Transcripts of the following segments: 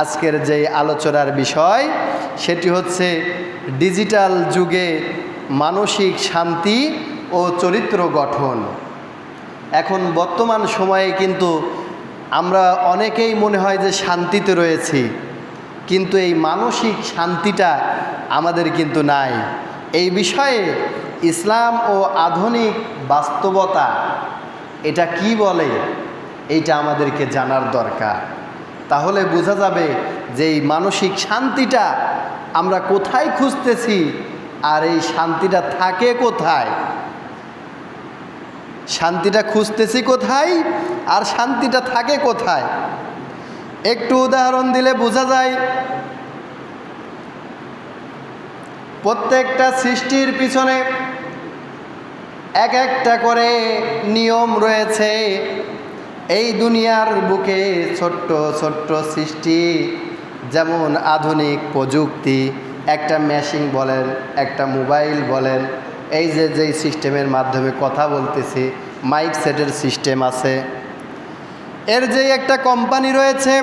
আজকের যে আলোচনার বিষয় সেটি হচ্ছে ডিজিটাল যুগে মানসিক শান্তি ও চরিত্র গঠন। এখন বর্তমান সময়ে কিন্তু আমরা অনেকেই মনে হয় যে শান্তিতে রয়েছি, কিন্তু এই মানসিক শান্তিটা আমাদের কিন্তু নাই। এই বিষয়ে ইসলাম ও আধুনিক বাস্তবতা এটা কি বলে, এইটা আমাদেরকে জানার দরকার। তাহলে বোঝা যাবে যে এই মানসিক শান্তিটা আমরা কোথায় খুঁজতেছি আর এই শান্তিটা থাকে কোথায়। শান্তিটা খুঁজতেছি কোথায় আর শান্তিটা থাকে কোথায়। একটু উদাহরণ দিলে বোঝা যায়, প্রত্যেকটা সৃষ্টির পিছনে এক একটা করে নিয়ম রয়েছে। এই দুনিয়ার বুকে ছোট্ট ছোট্ট সৃষ্টি, যেমন আধুনিক প্রযুক্তি, একটা মেশিন বলেন, একটা মোবাইল বলেন, এই যে যেই সিস্টেমের মাধ্যমে কথা বলতেছি, মাইক সেটের সিস্টেম আছে, এর যে একটা কোম্পানি রয়েছে,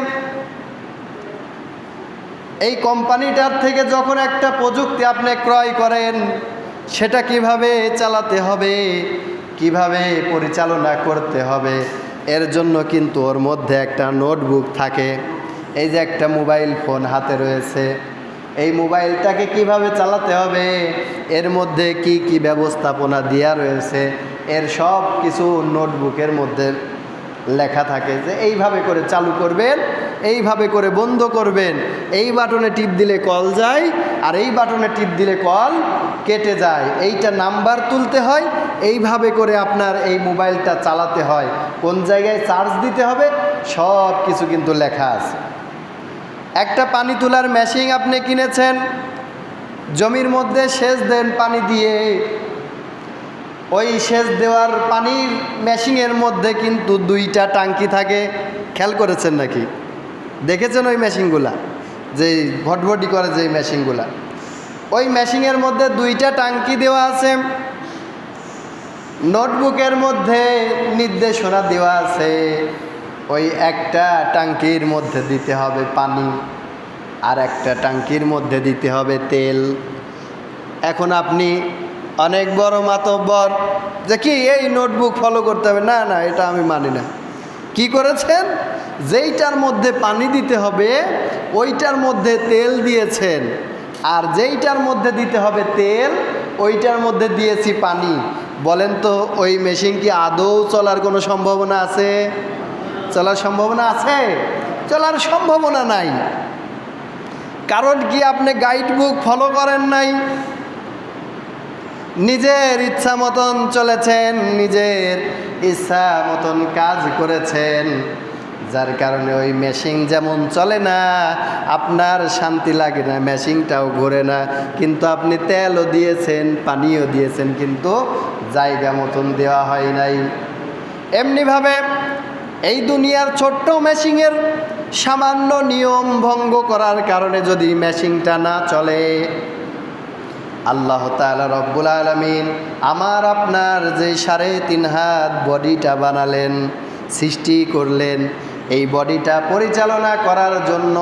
এই কোম্পানিটার থেকে যখন একটা প্রযুক্তি আপনি ক্রয় করেন, সেটা কিভাবে চালাতে হবে, কিভাবে পরিচালনা করতে হবে, এর জন্য কিন্তু ওর মধ্যে একটা নোটবুক থাকে। এই যে একটা মোবাইল ফোন হাতে রয়েছে, এই মোবাইলটাকে কিভাবে চালাতে হবে, এর মধ্যে কি কি ব্যবস্থাপনা দেওয়া রয়েছে, এর সব কিছু নোটবুকের মধ্যে লেখা থাকে যে এইভাবে করে চালু করবেন, এইভাবে করে বন্ধ করবেন, এই বাটনে টিপ দিলে কল যায় আর এই বাটনে টিপ দিলে কল কেটে যায়, এইটা নাম্বার তুলতে হয়, এইভাবে করে আপনার এই মোবাইলটা চালাতে হয়, কোন জায়গায় চার্জ দিতে হবে, সব কিছু কিন্তু লেখা আছে। একটা পানি তোলার মেশিন আপনি কিনেছেন, জমির মধ্যে সেচ দেন পানি দিয়ে, ওই সেচ দেওয়ার পানির মেশিনের মধ্যে কিন্তু দুইটা টাঙ্কি থাকে। খেয়াল করেছেন নাকি? দেখেছেন ওই মেশিনগুলা, যে ভটভটি করে যে মেশিনগুলা, ওই মেশিনের মধ্যে দুইটা টাঙ্কি দেওয়া আছে। নোটবুকের মধ্যে নির্দেশনা দেওয়া আছে, ওই একটা টাঙ্কির মধ্যে দিতে হবে পানি আর একটা টাঙ্কির মধ্যে দিতে হবে তেল। এখন আপনি অনেক বড় মাতব্বর যে কি এই নোটবুক ফলো করতে হবে, না না এটা আমি মানি না। কি করেছেন? যেইটার মধ্যে পানি দিতে হবে ওইটার মধ্যে তেল দিয়েছেন, আর যেইটার মধ্যে দিতে হবে তেল ওইটার মধ্যে দিয়েছি পানি। বলেন তো ওই মেশিন কি আদৌ চলার কোনো সম্ভাবনা আছে? চলার সম্ভাবনা আছে? চলার সম্ভাবনা নাই। কারণ কি? আপনি গাইড বুক ফলো করেন নাই, নিজের ইচ্ছা মতন চলেছেন, নিজের ইচ্ছা মতন কাজ করেছেন, যার কারণে ওই মেশিন যেমন চলে না, আপনার শান্তি লাগে না, মেশিনটাও ঘোরে না, কিন্তু আপনি তেলও দিয়েছেন, পানিও দিয়েছেন, কিন্তু জায়গা মতন দেওয়া হয় নাই। এমনিভাবে এই দুনিয়ার ছোট্ট মেশিনের সামান্য নিয়ম ভঙ্গ করার কারণে যদি মেশিনটা না চলে, আল্লাহ তাআলা রব্বুল আলামিন আমার আপনার যে 3.5 হাত বডিটা বানালেন, সৃষ্টি করলেন, এই বডিটা পরিচালনা করার জন্য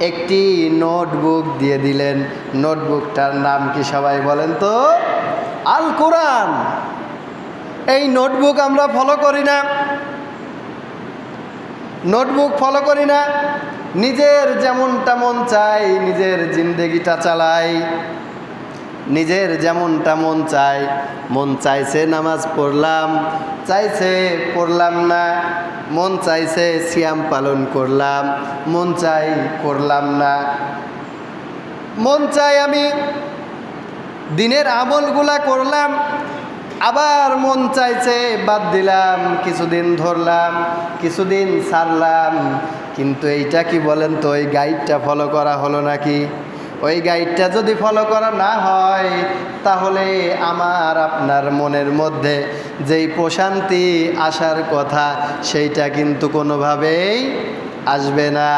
একটি নোটবুক দিয়ে দিলেন। নোটবুকটার নাম কি সবাই বলেন তো? আল কোরআন। এই নোটবুক আমরা ফলো করি না, নোটবুক ফলো করি না, নিজের যেমনটা মন চাই নিজের জিন্দেগিটা চালাই, নিজের যেমনটা মন চাই, মন চাইছে নামাজ পড়লাম, চাইছে পড়লাম না, মন চাইছে সিয়াম পালন করলাম, মন চাই করলাম না, মন চাই আমি দিনের আমলগুলা করলাম, আবার মন চাইছে বাদ দিলাম, কিছুদিন ধরলাম, কিছুদিন ছাড়লাম। কিন্তু এইটা কি বলেন তো, ওই গাইডটা ফলো করা হলো নাকি? ওই গাইডটা যদি ফলো করা না হয়, তাহলে আমার আপনার মনের মধ্যে যেই প্রশান্তি আসার কথা সেইটা কিন্তু কোনোভাবেই আসবে না।